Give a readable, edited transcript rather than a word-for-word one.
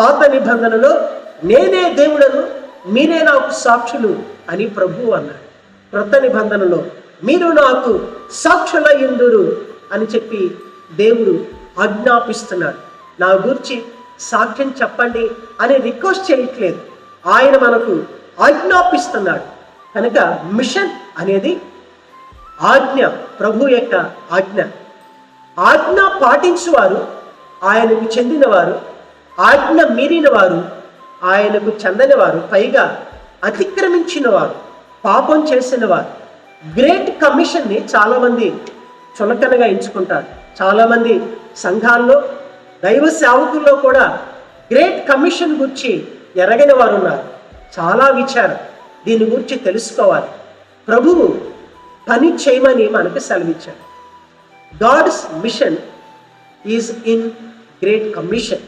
పాత నిబంధనలో నేనే దేవుడను, మీరే నాకు సాక్షులు అని ప్రభువు అన్నాడు. క్రొత్త నిబంధనలో మీరు నాకు సాక్షులయ్యుందురు అని చెప్పి దేవుడు ఆజ్ఞాపిస్తున్నాడు. నా గురించి సాక్ష్యం చెప్పండి అని రిక్వెస్ట్ చేయట్లేదు, ఆయన మనకు ఆజ్ఞాపిస్తున్నాడు. కనుక మిషన్ అనేది ఆజ్ఞ, ప్రభు యొక్క ఆజ్ఞ. ఆజ్ఞ పాటించువారు ఆయనకు చెందినవారు, ఆజ్ఞ మీరిన వారు ఆయనకు చెందనివారు, పైగా అతిక్రమించిన వారు, పాపం చేసిన వారు. గ్రేట్ కమిషన్ని చాలామంది చులకనగా ఎంచుకుంటారు. చాలామంది సంఘాల్లో, దైవ సేవకుల్లో కూడా గ్రేట్ కమిషన్ గురించి ఎరగని వారు ఉన్నారు. చాలా విచారం, దీని గురించి తెలుసుకోవాలి. ప్రభువు పని చేయమని మనకు సెలవిచ్చాడు. God's mission is in great commission.